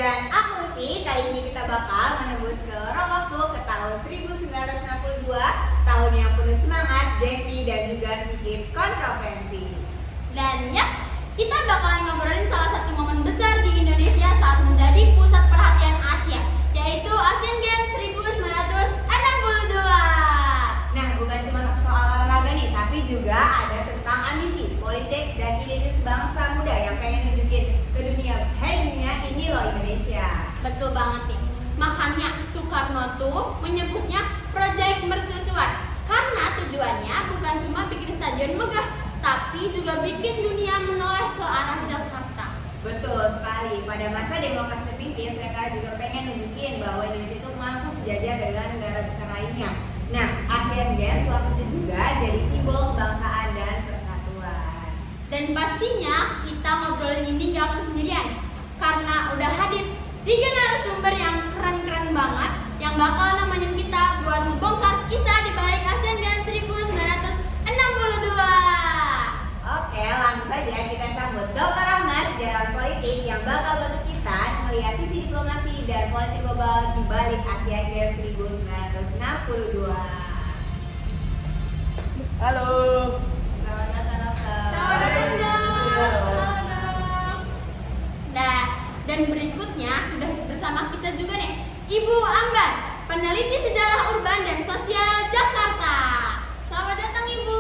Dan aku sih, kali ini kita bakal menembus ke lorong waktu ke tahun 1962, tahun yang penuh semangat, gengsi, dan juga sedikit kontroversi. Dan ya, kita bakal ngobrolin salah satu momen besar di Indonesia saat menjadi pusat perhatian Asia, yaitu Asian Games 1962. Nah, bukan cuma soal olahraga nih, tapi juga ada tentang ambisi, politik, dan identitas bangsa muda yang pengen nunjukin ke dunia, hey dunia, ini loh Indonesia. Betul banget nih. Makanya Soekarno tuh menyebutnya proyek mercusuar karena tujuannya bukan cuma bikin stadion megah, tapi juga bikin dunia menoleh ke arah Jakarta. Betul sekali. Pada masa demokrasi terpimpin, mereka juga pengen nunjukin bahwa Indonesia itu mampu sejajar dengan negara besar lainnya. Nah, Asian Games waktu itu juga jadi simbol kebangsaan dan persatuan. Dan pastinya kita ngobrolin ini gak akan sendirian, karena udah hadir 3 narasumber yang keren-keren banget yang bakal nemenin kita buat ngebongkar kisah di balik Asian Games 1962. Oke, langsung saja kita sambut Dr. Ahmad, sejarawan politik yang bakal bantu kita melihat sisi diplomasi dan politik global di balik Asian Games 1962. Halo. Selamat datang, Dokter. Selamat datang, Dok. Halo, Dok. Nah, dan berikutnya sudah bersama kita juga nih Ibu Ambar, peneliti sejarah urban dan sosial Jakarta. Selamat datang, Ibu.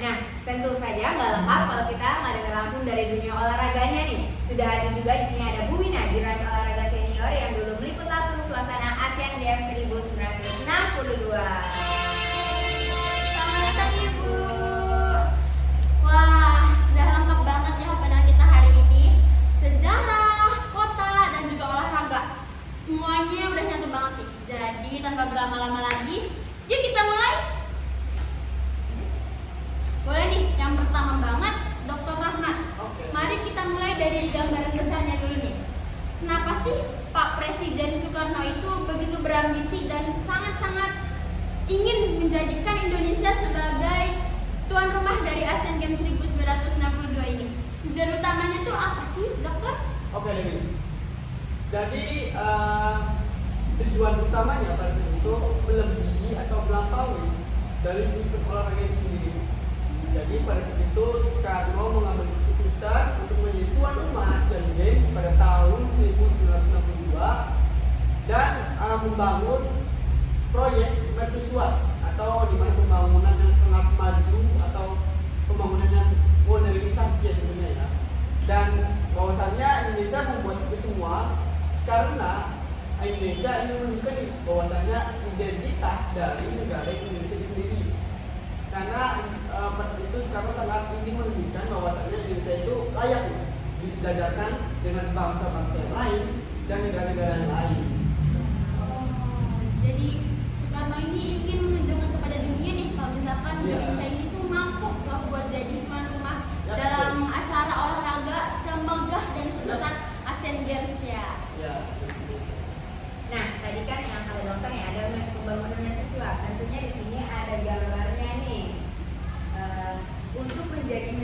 Nah, tentu saja nggak lengkap kalau kita nggak dengar langsung dari dunia olahraganya nih. Sudah ada juga di sini ada Bu Wina, jurnalis olahraga senior yang dulu meliput langsung suasana Asian Games 1962. Selamat datang, Ibu. Wah, sudah lengkap banget ya panel kita hari ini. Sejarah, kota, dan juga olahraga. Semuanya udah nyatu banget nih. Jadi tanpa berlama-lama lagi, yuk kita mulai. Boleh nih, yang pertama banget, Dr. Rahmat. Oke. Mari kita mulai dari gambaran besarnya dulu nih. Kenapa sih Pak Presiden Soekarno itu begitu berambisi dan sangat-sangat ingin menjadikan Indonesia sebagai tuan rumah dari Asian Games 1962 ini? Tujuan utamanya tuh apa sih, Dokter? Oke, Dewi. Jadi tujuan utamanya pada saat itu melebihi atau melampaui dari event olahraga itu sendiri. Jadi pada saat itu Soekarno mengambil keputusan untuk menjadi tuan rumah Asian Games pada tahun 1962 dan membangun proyek mercusuar atau di mana pembangunan yang sangat maju atau pembangunan yang modernisasi ya tentunya ya. Dan bahwasannya Indonesia membuat itu semua karena Indonesia ini menunjukkan bahwasannya identitas dari negara Indonesia itu sendiri. Karena pada saat itu Soekarno sangat ingin menunjukkan bahwasannya Indonesia itu layak disejajarkan dengan bangsa-bangsa yang lain dan negara-negara yang lain. Oh, jadi Soekarno ini ingin menunjukkan kepada dunia nih kalau misalkan Iya. Indonesia ini tuh mampu loh buat jadi tuan rumah Ya, dalam acara olahraga semegah dan sebesar Asian Games ya. Ya. Nah, tadi kan yang kata dokter ya ada pembangunan mercusuar. Tentunya di sini ada gambarnya nih. Untuk menjadi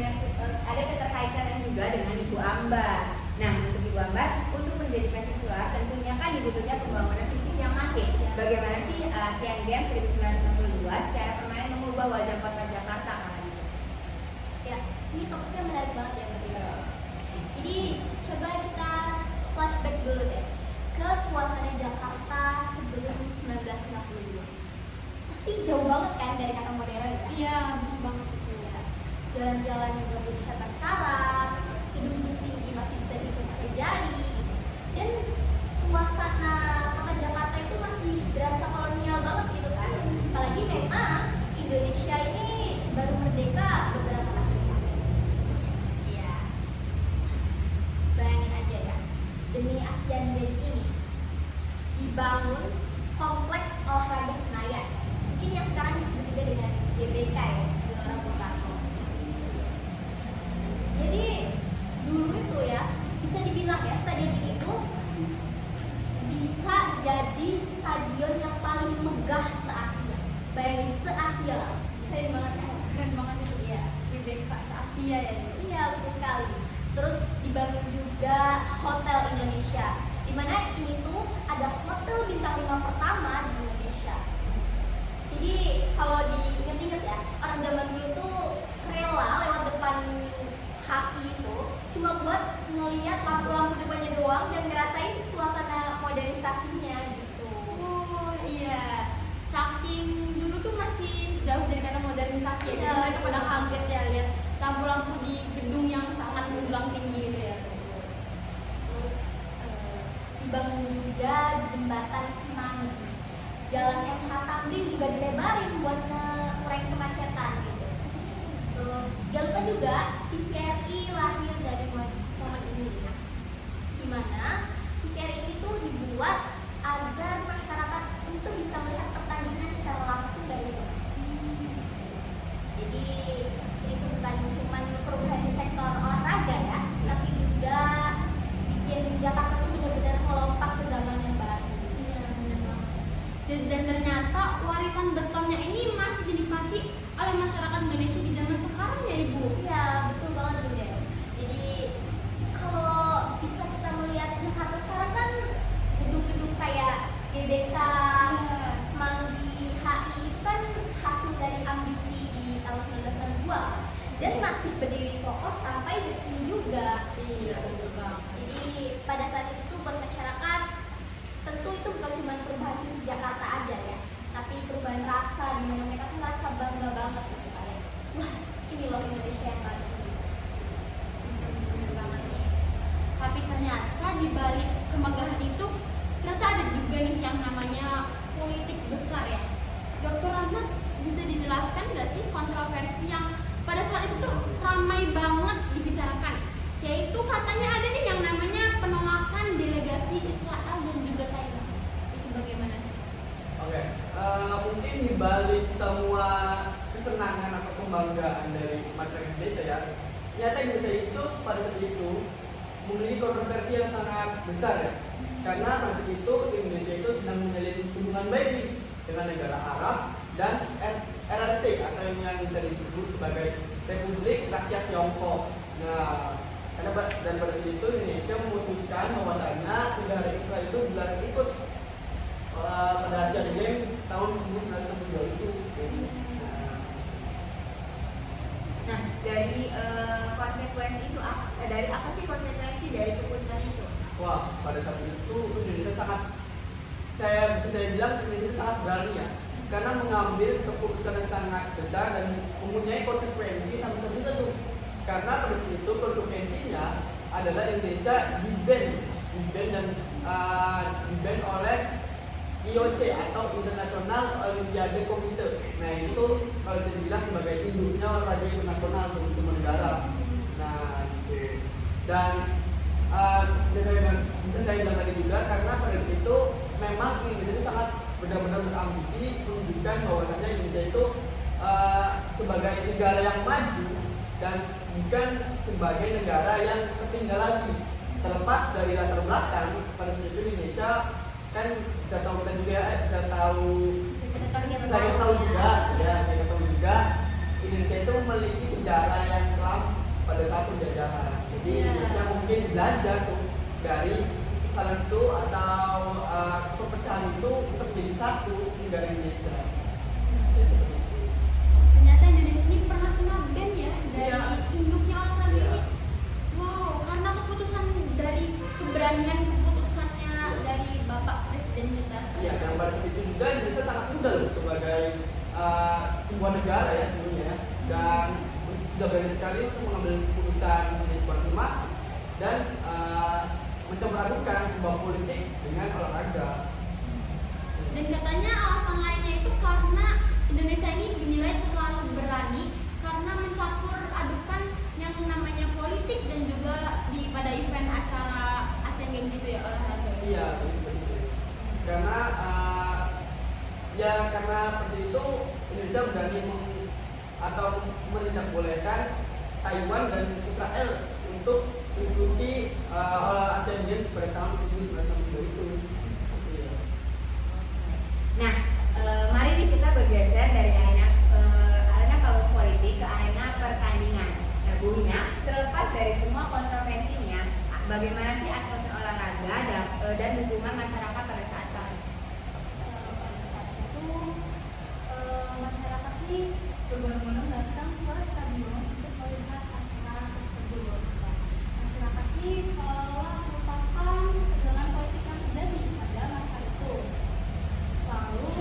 ada keterkaitan juga dengan Ibu Ambar. Nah, untuk Ibu Ambar, untuk menjadi mercusuar tentunya kan dibutuhkan pembangunan fisik yang masif. Bagaimana sih Asian Games 1962 secara permanen mengubah wajah kota Jakarta kala itu? Ya, ini topiknya menarik banget ya Mbak Ira. Jadi coba kita flashback dulu deh ke suasana Jakarta sebelum 1962. Pasti jauh banget kan dari kata modern ya. Iya, betul banget. Ya, jalan-jalan juga belum bisa kayak sekarang, gedung tinggi masih bisa dihitung pakai jari, dan suasana kota Jakarta itu masih berasa kolonial banget gitu kan. Apalagi memang Indonesia ini baru merdeka beberapa tahun yang lalu. Iya. Bayangin aja ya, demi Asian Games ini dibangun kompleks olahraga Senayan. Mungkin yang sekarang disebut juga dengan GBK ya, Gelora Bung Karno. Jadi dulu itu ya bisa dibilang ya stadion ini tuh bisa jadi stadion yang paling megah se-Asia. Bayangin se-Asia lah. Keren banget kan? Keren banget itu ya. GBK se-Asia ya. Iya betul bagus sekali. Terus dibangun juga Hotel Indonesia, di mana ini tuh ada hotel bintang 5 pertama di Indonesia. Jadi kalau diinget-inget ya, orang zaman dulu tuh rela lewat depan HI itu cuma buat ngeliat lampu-lampu depannya doang dan ngerasain suasana modernisasinya gitu. Oh iya, saking dulu tuh masih jauh dari kata modernisasi ya, jadi mereka pada kaget ya lihat lampu-lampu di gedung yang sangat menjulang tinggi gitu ya. Terus dibangun juga jembatan Semanggi, jalan MH Tamrin juga dilebarin buat mengurangi kemacetan gitu. Terus jangan lupa juga TVRI lahir dari momen ini, di mana TVRI itu dibuat agar masyarakat itu bisa melihat pertandingan secara langsung dari rumah. Jadi itu bukan cuma perubahan di sektor olahraga ya, tapi juga bikin Jakarta itu benar-benar melompat ke zaman yang baru. Iya benar banget. Dan ternyata warisan betonnya ini masih dinikmati oleh masyarakat Indonesia di zaman sekarang ya Ibu. Iya betul banget Bunda. Jadi kalau bisa kita melihat Jakarta sekarang kan gedung-gedung kayak GBK, Semanggi, HI itu kan hasil dari ambisi di tahun 1962 dan masih berdiri kokoh sampai detik ini juga. Iya betul banget. Jadi pada saat itu buat masyarakat tentu itu bukan cuma perubahan di Jakarta aja ya, tapi perubahan rasa di mana mereka tuh merasa bangga banget gitu kayak wah ini loh Indonesia yang baru. Bener banget nih. Tapi ternyata di balik kemegahan itu ternyata ada juga nih yang namanya politik besar ya. Dr. Rahmat bisa dijelaskan nggak sih kontroversi yang pada saat itu tuh ramai banget dibicarakan? Yaitu katanya ada nih yang namanya penolakan delegasi Israel dan juga Thailand. Itu bagaimana sih? Oke, mungkin di balik semua kesenangan atau kebanggaan dari masyarakat Indonesia ya, ternyata Indonesia itu pada saat itu memiliki kontroversi yang sangat besar ya. Karena pada saat itu Indonesia itu sedang menjalin hubungan baik nih dengan negara Arab dan RRT atau yang bisa disebut sebagai Republik Rakyat Tiongkok. Nah, dan pada saat itu Indonesia memutuskan bahwasanya negara Israel itu dilarang ikut pada Asian Games tahun 1962 itu. Nah, dari konsekuensi itu dari apa sih konsekuensi dari keputusan itu? Wah, pada saat itu Indonesia sangat, saya bilang Indonesia sangat berani ya, karena mengambil keputusan yang sangat besar dan mempunyai konsekuensi sampai tertentu tuh. Karena pada saat itu konsekuensinya adalah Indonesia di-ban oleh IOC atau International Olympiade Committee. Nah itu kalau bisa dibilang sebagai induknya olahraga internasional untuk semua negara. Nah gitu. Dan bisa saya bilang tadi juga karena pada saat itu memang Indonesia itu sangat benar-benar berambisi menunjukkan bahwasanya Indonesia itu sebagai negara yang maju dan bukan sebagai negara yang tertinggal lagi. Terlepas dari latar belakang, pada saat itu Indonesia kan bisa tahu kita juga ya, saya tahu juga Indonesia itu memiliki sejarah yang kelam pada saat penjajahan. Jadi Indonesia mungkin belajar tuh dari kesalahan itu atau perpecahan itu untuk menjadi satu negara Indonesia. Ternyata Indonesia ini pernah kena ban ya dari induknya olahraga ini. Wow, karena keputusan dari keberanian keputusannya dari Bapak Presiden kita. Iya, dan pada saat itu juga Indonesia sangat muda loh sebagai sebuah negara ya dulunya, dan sudah berani sekali untuk mengambil keputusan menjadi tuan rumah dan mencoba adukan sebuah politik dengan olahraga. Dan katanya alasan lainnya itu karena Indonesia ini dinilai terlalu berani karena mencampur adukan yang namanya politik dan juga pada event acara Asian Games itu ya olahraga. Iya, betul. Karena karena seperti itu Indonesia berani atau menindakbolehkan Taiwan dan Israel untuk mengikuti Asian Games pada tahun 1962 itu. Iya. Nah, mari nih kita bergeser dari arena politik ke arena pertandingan. Nah, Bu Hina, terlepas dari bagaimana sih atmosfer olahraga dan dukungan masyarakat pada saat itu? Pada saat itu masyarakat ini berbondong-bondong datang ke stadion untuk melihat acara tersebut. Masyarakat ini seolah merupakan perjalanan politik yang terjadi pada masa itu. Lalu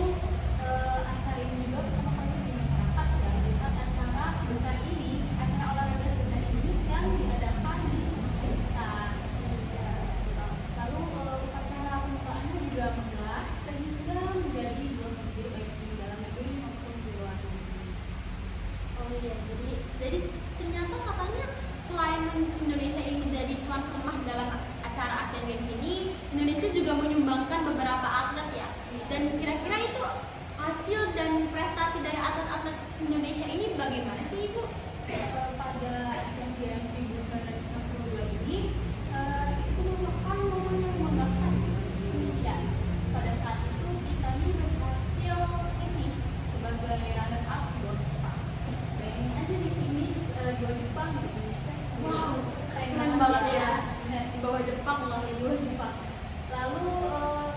acara ini juga pertama kali di masyarakat ya melihat acara sebesar ini, acara olahraga sebesar ini yang diadakan di kita. Lalu upacara pembukaannya juga megah sehingga menjadi dua negeri baik di dalam negeri maupun di luar negeri. Oh iya, jadi ternyata katanya selain Indonesia ini menjadi tuan rumah dalam acara Asian Games ini, Indonesia juga menyumbangkan beberapa atlet ya. Dan kira-kira itu hasil dan prestasi dari atlet-atlet Indonesia ini bagaimana sih Ibu? Pada Asian Games 1962 ini itu merupakan momen yang membanggakan bagi Indonesia. Pada saat itu kita ini berhasil finish sebagai runner up di bawah Jepang. Bayangin aja di finish di bawah Jepang di Indonesia. Wow, keren banget ya. Di bawah Jepang loh Di Ibu. bawah Jepang. Lalu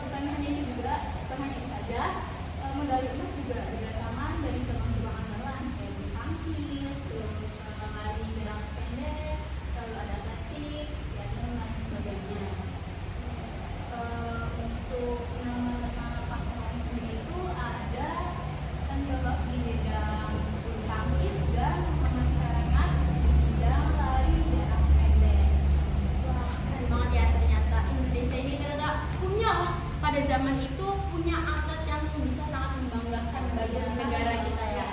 bukan hanya ini juga, bukan hanya itu saja, medali emas juga berdatangan dari cabang-cabang andalan kayak bulu tangkis, terus lari jarak pendek, lalu ada atletik, ya dan lain sebagainya. Untuk nama pahlawan sendiri itu ada tanggal di bidang bulu tangkis dan Muhammad Sarengat di bidang lari jarak pendek. Wah, keren banget ya, ternyata Indonesia ini ternyata punya lah pada zaman itu punya atlet yang bisa sangat membanggakan bagi negara kita ya.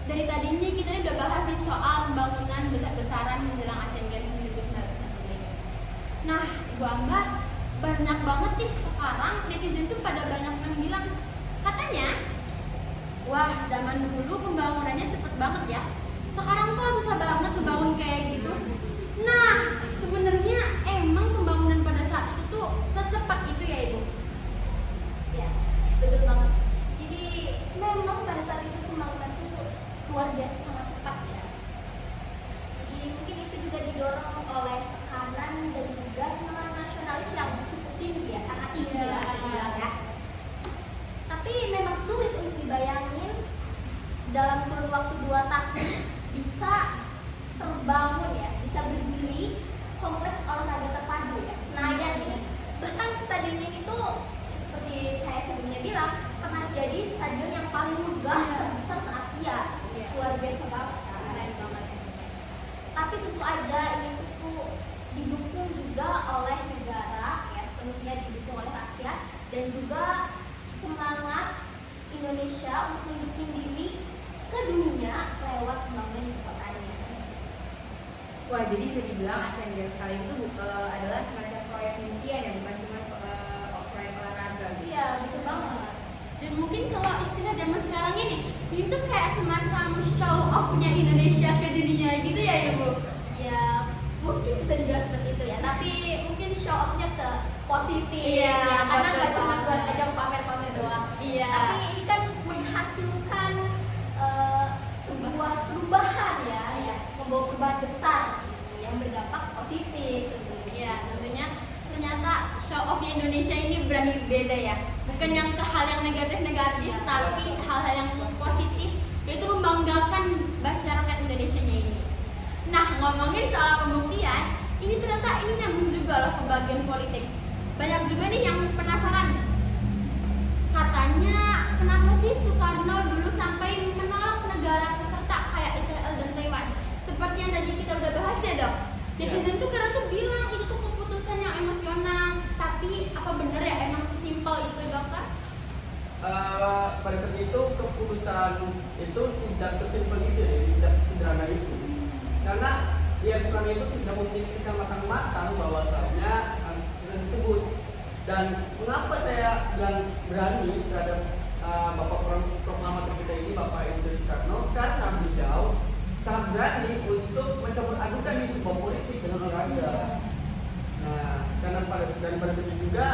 Dari tadinya kita ini udah bahas nih soal pembangunan besar-besaran menjelang Asian Games 1962. Nah, Ibu Ambar, banyak banget nih sekarang netizen tuh pada banyak yang bilang katanya, wah zaman dulu pembangunannya cepet banget ya. Sekarang kok susah banget membangun kayak gitu. Nah, sebenarnya emang pembangunan pada saat itu tuh secepat itu ya Ibu? Ya, betul banget. Jadi memang pada saat itu pembangunan itu luar biasa sangat cepat ya. Jadi mungkin itu juga didorong oleh tekanan dan juga semangat nasionalis yang cukup tinggi ya, sangat tinggi Iya. lah dibilang ya. Tapi memang sulit untuk dibayangin dalam kurun waktu 2 tahun bisa terbangun ya, bisa berdiri kompleks olahraga terpadu ya, Senayan ini. Bahkan stadion ini tuh seperti saya sebelumnya bilang pernah jadi stadion yang paling megah terbesar se-Asia. Iya. Luar biasa banget kan? Keren banget Indonesia. Tapi tentu aja ini tuh didukung juga oleh negara ya, sepenuhnya didukung oleh rakyat dan juga semangat Indonesia untuk menunjukkan diri ke dunia lewat pembangunan ibu kotanya. Wah, jadi bisa dibilang Asian Games kali itu adalah semacam proyek impian ya, bukan cuma proyek olahraga gitu. Iya, betul banget. Dan mungkin kalau istilah zaman sekarang ini tuh kayak semacam show off-nya Indonesia ke dunia gitu ya Ibu? Ya, mungkin bisa dibilang seperti itu ya. Tapi mungkin show off-nya ke positif. Iya, ya, karena betul nggak cuma buat banget. ajang pamer-pamer doang. Iya. Tapi ini kan menghasilkan sebuah perubahan ya, membawa perubahan besar gitu, yang berdampak positif. Iya, tentunya ternyata show off Indonesia ini berani beda ya. Bukan yang ke hal yang negatif-negatif, tapi hal-hal yang positif, yaitu membanggakan masyarakat Indonesia-nya ini. Nah, ngomongin soal pembuktian, ini ternyata ini nyambung juga loh ke bagian politik. Banyak juga nih yang penasaran. Katanya, kenapa sih Soekarno dulu sampai menolak negara peserta kayak Israel dan Taiwan? Seperti yang tadi kita udah bahas ya dok. Netizen tuh kadang tuh bilang itu tuh keputusan yang emosional. Tapi apa bener ya emang sesimpel itu dokter? Pada saat itu keputusan itu tidak sesimpel itu ya, tidak sesederhana itu. Karena ya Soekarno itu sudah memikirkan matang-matang bahwasanya hal tersebut. Dan mengapa saya bilang berani terhadap Bapak Proklamator kita ini, Bapak Insinyur Soekarno, karena beliau sangat berani untuk mencampur adukan di sebuah politik dengan olahraga. Nah, karena pada saat itu juga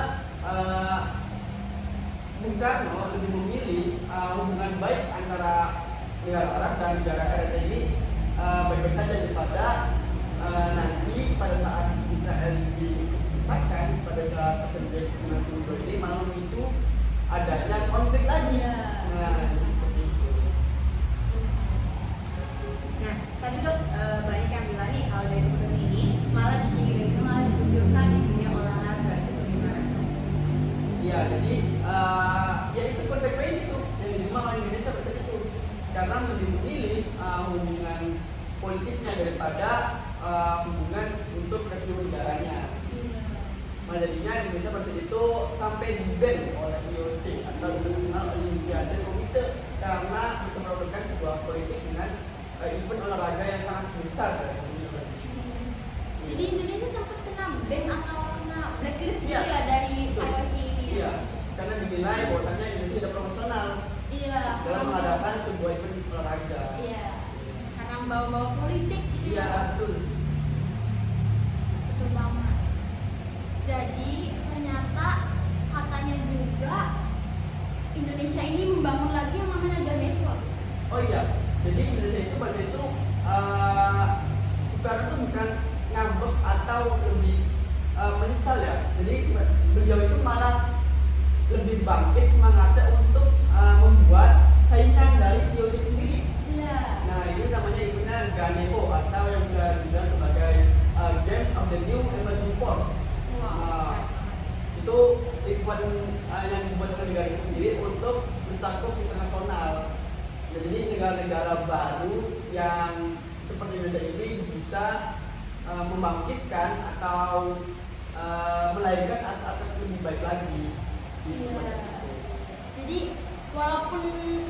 Bung Karno lebih memilih hubungan baik antara negara Arab dan negara RT ini baik-baik saja daripada nanti pada saat adanya konflik lagi. Iya. Nah, seperti itu. Nah, tapi dok banyak yang bilang nih kalau dari film ini malah bikin Indonesia malah dikucilkan di dunia olahraga itu bagaimana? Iya, jadi ya itu konsekuensi itu yang diterima oleh Indonesia pada saat itu, karena lebih memilih hubungan politiknya daripada hubungan untuk resmi negaranya. Nah, jadinya Indonesia pada saat itu sampai di-ban oleh IOC atau International Olympiade Committee karena memperolehkan sebuah politik dengan event olahraga yang sangat besar dari dunia. Jadi Indonesia sempat kena ban atau kena blacklist Iya. gitu ya dari Betul. IOC ini ya? Iya, karena dinilai bahwasannya Indonesia tidak profesional Iya. dalam mengadakan sebuah event olahraga. Iya. Karena bawa-bawa politik gitu Iya, ya. betul. Betul banget. Jadi ternyata katanya juga Indonesia ini membangun lagi yang namanya Ganevo. Oh iya, jadi Indonesia itu pada itu Soekarno itu bukan ngambek atau lebih menyesal ya. Jadi beliau itu malah lebih bangkit semangatnya untuk membuat saingan dari IOC sendiri. Iya. Nah, ini namanya eventnya Ganevo atau yang bisa dibilang sebagai Games of the New Emerging Force. Wow. Itu event yang dibuat oleh negara itu sendiri untuk mencakup internasional. Nah, jadi negara-negara baru yang seperti Indonesia ini bisa membangkitkan atau melahirkan atlet lebih baik lagi. Iya. Jadi walaupun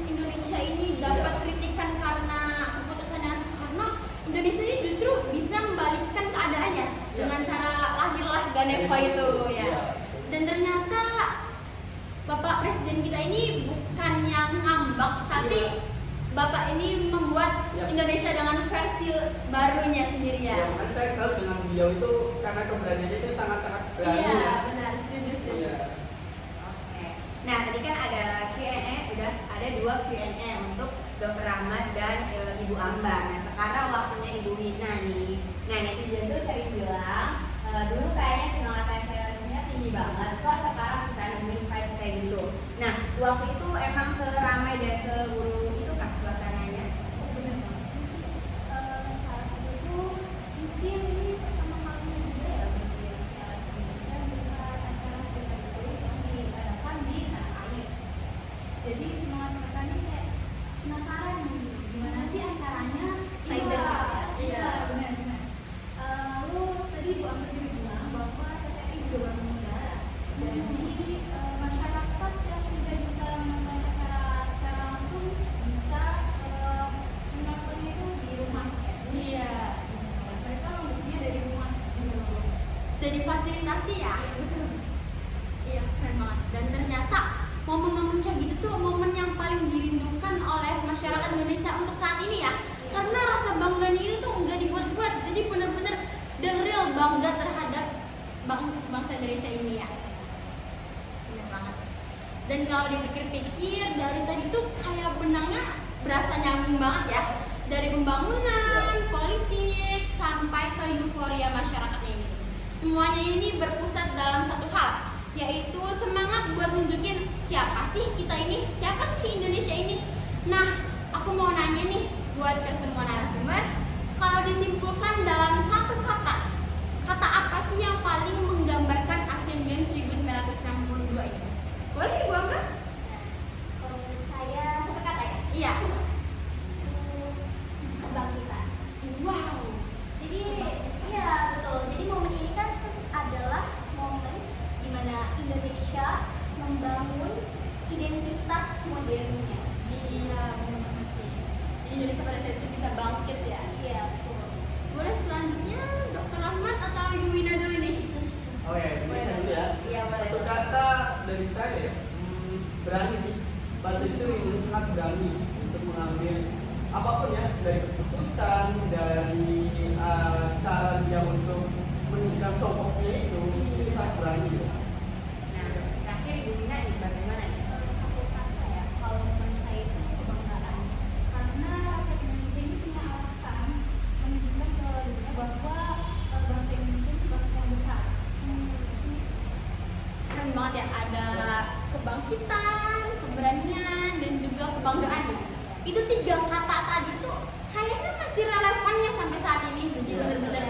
Indonesia ini dapat Iya. kritikan karena keputusannya Soekarno, Indonesia ini justru bisa membalikkan keadaannya Iya. dengan cara lahirlah Ganevo itu ya. Iya. Dan ternyata Bapak Presiden kita ini bukan yang ngambek, tapi Iya. Bapak ini membuat Iya. Indonesia dengan versi barunya sendiri Ya, ya. makanya saya selalu dengan beliau itu karena keberaniannya itu sangat-sangat berani Iya, ya. benar, setuju. Iya. Oke. Nah, tadi kan ada Q&A, udah ada 2 Q&A untuk Dr. Rahmat dan Ibu Ambar. Nah, sekarang waktunya Ibu Wina nih. Nah, netizen tuh sering bilang dulu kayaknya semangat nasionalismenya tinggi banget, kok sekarang bisa nemuin vibes kayak gitu. Nah, waktu itu emang seramai dan seburuk itu kan suasananya? Benar banget sih. Saat itu mungkin ini pertama kalinya juga ya bagi yang Indonesia bukan acara sosial itu yang diadakan di tanah air. Jadi semangat mereka ini kayak penasaran gimana sih acaranya. Iya. Benar-benar. Lalu tadi Bu Amber juga bilang bahwa TTI juga baru negara. Jadi masyarakat yang tidak bisa menonton acara secara langsung bisa menontonnya itu di rumah ya. Iya. Mereka membuktinya dari rumah gitu. Sudah difasilitasi ya. Betul. Iya, keren banget. Dan ternyata momen-momen kayak gitu tuh momen yang paling dirindukan oleh masyarakat Indonesia untuk saat ini ya. Karena rasa bangganya itu tuh nggak dibuat-buat, jadi benar-benar the real bangga terhadap bangsa Indonesia ini ya. Benar banget. Dan kalau dipikir-pikir dari tadi tuh kayak benangnya berasa nyambung banget ya. Dari pembangunan, politik, sampai ke euforia masyarakatnya ini. Semuanya ini berpusat dalam satu hal, yaitu semangat buat nunjukin siapa sih kita ini, siapa sih Indonesia ini. Nah, aku mau nanya nih buat ke semua narasumber, kalau disimpulkan dalam satu kata, kata apa sih yang paling menggambarkan Asian Games 1962 ini? Boleh Ibu Amber? Kalau menurut saya satu kata ya. Iya. Kebangkitan. Wow. Jadi iya betul. Jadi momen ini kan adalah momen di mana Indonesia membangun identitas modernnya. Iya, benar banget sih. Jadi Indonesia pada saat itu bisa bangkit ya. bener-bener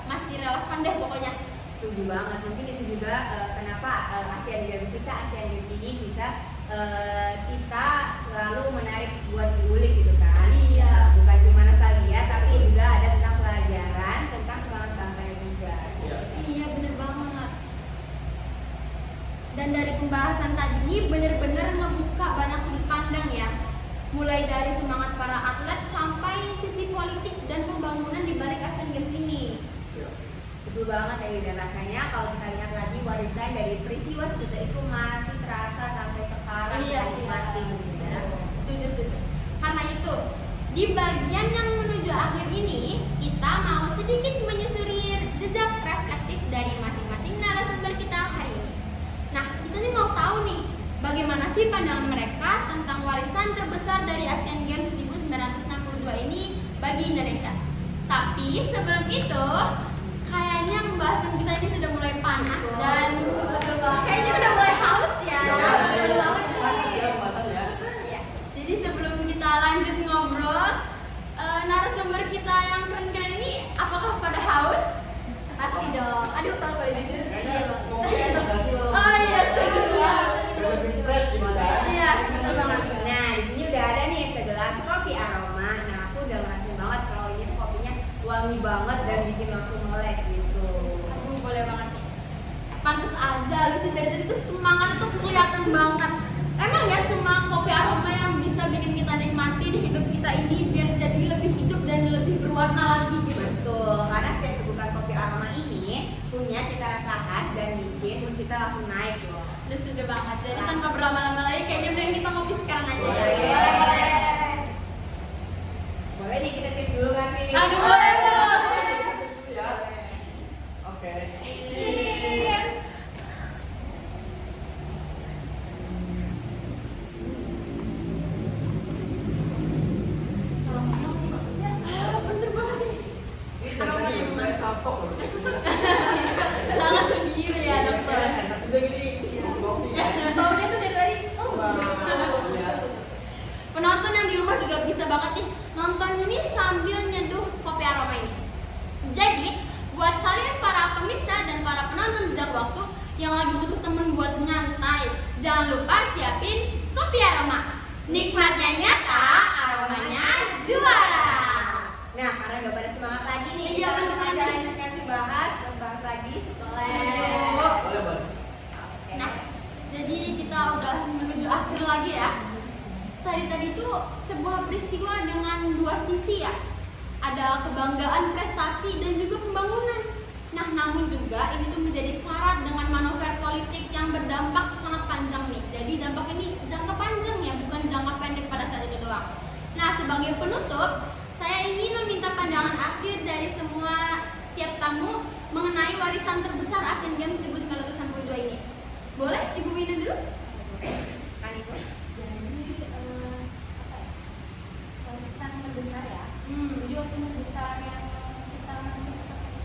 masih relevan deh pokoknya. Setuju banget. Mungkin itu juga kenapa ASEAN Games ini bisa kita selalu menarik buat diulik gitu kan. Iya. Bukan cuma nostalgia tapi juga ada tentang pelajaran tentang semangat bangsanya juga. Iya bener banget. Dan dari pembahasan tadi ini bener-bener ngebuka banyak sudut pandang ya. Mulai dari semangat para atlet sampai sisi politik dan pembangunan di balik Asian Games ini. Betul banget ya, dan rasanya kalau kita lihat lagi warisan dari peristiwa seperti itu masih terasa sampai sekarang. Iya, mati gitu ya. Setuju. Karena itu, di bagian yang menuju akhir ini, kita mau sedikit menyusuri jejak reflektif dari masing-masing narasumber kita hari ini. Nah, kita nih mau tahu nih, bagaimana sih pandangan mereka tentang warisan terbesar dari Asian Games 1962 ini bagi Indonesia. Tapi sebelum itu, kayaknya pembahasan kita ini sudah mulai panas dan kayaknya udah mulai haus ya. Ya. Jadi sebelum kita lanjut ngobrol, narasumber kita yang keren-keren ini apakah pada haus? Pasti dong. Aduh, kalau boleh jujur. Oh iya, setuju banget. Iya, betul banget. Nah, di sini udah ada nih segelas kopi aroma. Nah, aku udah ngerasain banget kalau ini tuh kopinya wangi banget dan bikin langsung melek gitu. Aduh, boleh banget nih. Pantes aja Lucy dari tadi tuh semangat tuh kelihatan banget. Emang ya cuma kopi aroma yang bisa bikin kita nikmati di hidup kita ini biar jadi lebih hidup dan lebih berwarna lagi gitu. Betul, karena setiap tegukan kopi aroma ini punya cita rasa khas dan bikin mood kita langsung naik loh. Udah setuju banget. Jadi tanpa berlama-lama lagi kayaknya mending kita ngopi sekarang aja ya. Boleh. Boleh nih kita cek dulu nggak sih? Aduh, boleh dong. Oke. Bener banget nih. Ini tadi saya sapok loh. Sangat tergiur ya dokter. Enak juga gini. Kopi kan. Baunya tuh dari tadi. Iya. Penonton yang di rumah juga bisa banget nih nonton ini sambil nyeduh kopi aroma ini. Jadi, buat kalian para pemirsa dan para penonton jejak waktu yang lagi butuh temen buat nyantai, jangan lupa siapin kopi aroma. Nikmatnya nyata, aromanya juara. Nah, karena udah pada semangat lagi nih. Iya, bener Kita banget. lanjut kasih bahas lagi. Boleh. Oke. Nah, jadi kita udah menuju akhir lagi ya. Tadi tuh sebuah peristiwa dengan dua sisi ya. Ada kebanggaan prestasi dan juga pembangunan. Nah, namun juga ini tuh menjadi syarat dengan manuver politik yang berdampak sangat panjang nih. Jadi dampak ini jangka panjang ya, bukan jangka pendek pada saat itu doang. Nah, sebagai penutup, saya ingin meminta pandangan akhir dari semua tiap tamu mengenai warisan terbesar Asian Games 1962 ini. Boleh Ibu Wina dulu? Kan itu. Warisan terbesar ya. Jadi warisan terbesar yang kita masih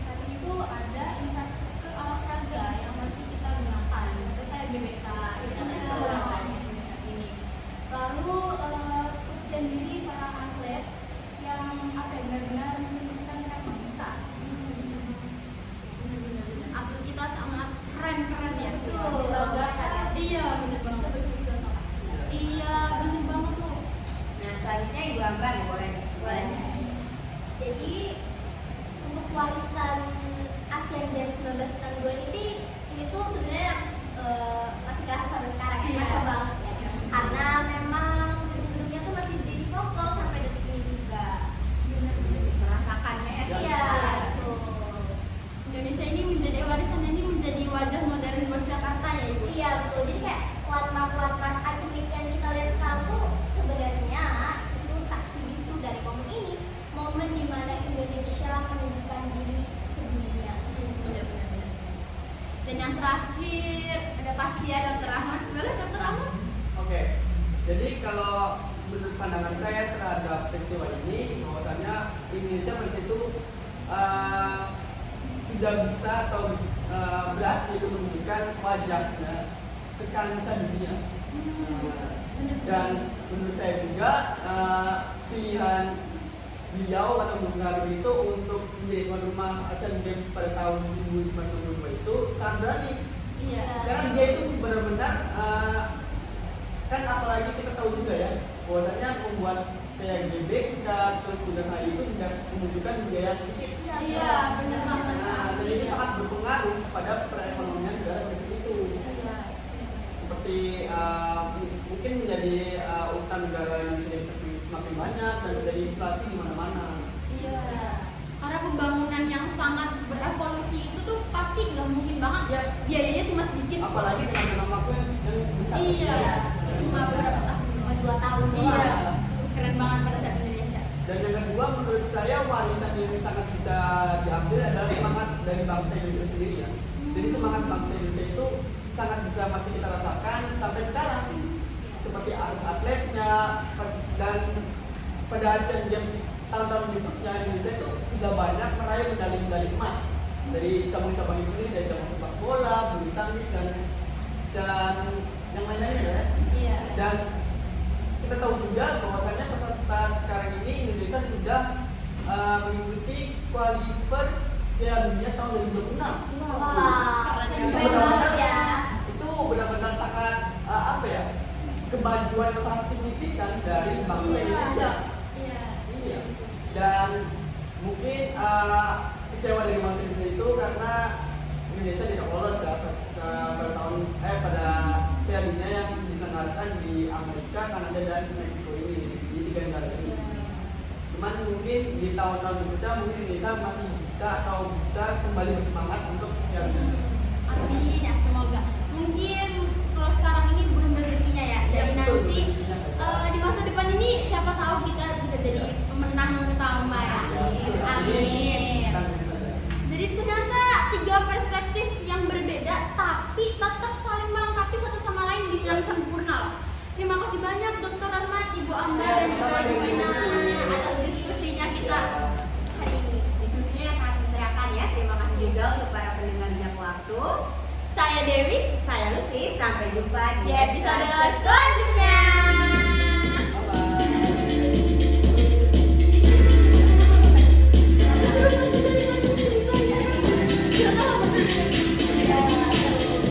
saat ini tuh ada infrastruktur olahraga yang masih kita gunakan. Itu kayak GBK, itu kan masih kita gunakan saat ini. Lalu ujian diri para atlet yang benar-benar menunjukkan mereka bisa. benar-benar atlet kita sangat keren ya sih. Betul, banggakan ya. Iya, benar banget. Iya, benar banget tuh. Nah, selanjutnya Ibu Ambar nih, boleh. Jadi untuk warisan Asian Games 1962 ini tuh sebenarnya masih kerasa sampai sekarang ya, Iya. kerasa banget ya. Karena memang gedung-gedungnya tuh masih jadi kokoh sampai detik ini juga. Merasakannya ya. Iya, betul. Indonesia ini menjadi warisan ini menjadi wajah modern buat Jakarta ya Ibu. Iya betul. Jadi kayak landmark-landmark ikonik yang kita lihat sekarang tuh sebenarnya itu saksi bisu dari momen ini, momen dimana Indonesia menunjukkan diri ke dunia. Benar. Dan yang terakhir ada pasti ya Dr. Ahmad. Boleh Dr. Ahmad? Oke. Jadi kalau menurut pandangan saya terhadap peristiwa ini, bahwasanya Indonesia waktu itu sudah bisa atau berhasil menunjukkan wajahnya ke kancah dunia. Dan menurut saya juga pilihan beliau atau Bung Karno itu untuk menjadi tuan rumah Asian Games pada tahun 1962 itu sangat berani. Iya. Karena dia itu benar-benar kan apalagi kita tahu juga ya bahwasanya membuat kayak GBK terus Bundaran HI itu tidak membutuhkan biaya sedikit. Iya, benar banget. Nah, dan ini sangat berpengaruh kepada perekonomian negara pada saat itu. Iya. Seperti mungkin menjadi utang negara yang menjadi semakin banyak dan menjadi inflasi di mana-mana. Iya. Karena pembangunan yang sangat berevolusi itu tuh pasti nggak mungkin banget ya biayanya cuma sedikit. Apalagi dengan dalam waktu yang sebentar. Iya. Cuma berapa tahun? Cuma 2 tahun doang. Iya. Keren banget pada saat Indonesia. Dan yang kedua menurut saya warisan yang sangat bisa diambil adalah semangat dari bangsa Indonesia sendiri ya. Jadi semangat bangsa Indonesia itu sangat bisa masih kita rasakan sampai sekarang. Seperti atletnya dan pada Asian Games tahun-tahun berikutnya Indonesia itu sudah banyak meraih medali-medali emas dari cabang-cabang itu sendiri, dari cabang sepak bola, bulu tangkis dan yang lain-lainnya ya. Iya. Dan kita tahu juga bahwasanya peserta sekarang ini Indonesia sudah mengikuti kualifer Piala Dunia tahun 2026. Wah, Keren keren banget ya. Itu benar-benar sangat apa ya, kemajuan yang sangat signifikan dari bangsa Iya. Indonesia. Iya. Iya. Dan mungkin kecewa dari bangsa Indonesia itu karena Indonesia tidak lolos ya pada Piala Dunia yang diselenggarakan di Amerika, Kanada dan Meksiko ini di 3 negara ini. Cuman mungkin di tahun-tahun berikutnya mungkin Indonesia masih bisa kembali bersemangat untuk Piala Dunia. Amin ya, semoga. Mungkin kalau sekarang ini belum rezekinya ya. Jadi Iya, betul, nanti rezekinya. di masa depan ini siapa tahu kita bisa jadi pemenang utama ya. Ya, betul. Amin. Kita bisa saja. Jadi ternyata 3 perspektif yang berbeda tapi tetap saling melengkapi satu sama lain dengan sempurna loh. Terima kasih banyak Dr. Rahmat, Ibu Ambar dan juga Ibu Wina atas diskusinya kita hari ini. Diskusinya sangat mencerahkan ya. Terima kasih juga untuk para pendengar Jam Waktu. Saya Dewi Saya Lucy, sampai jumpa di episode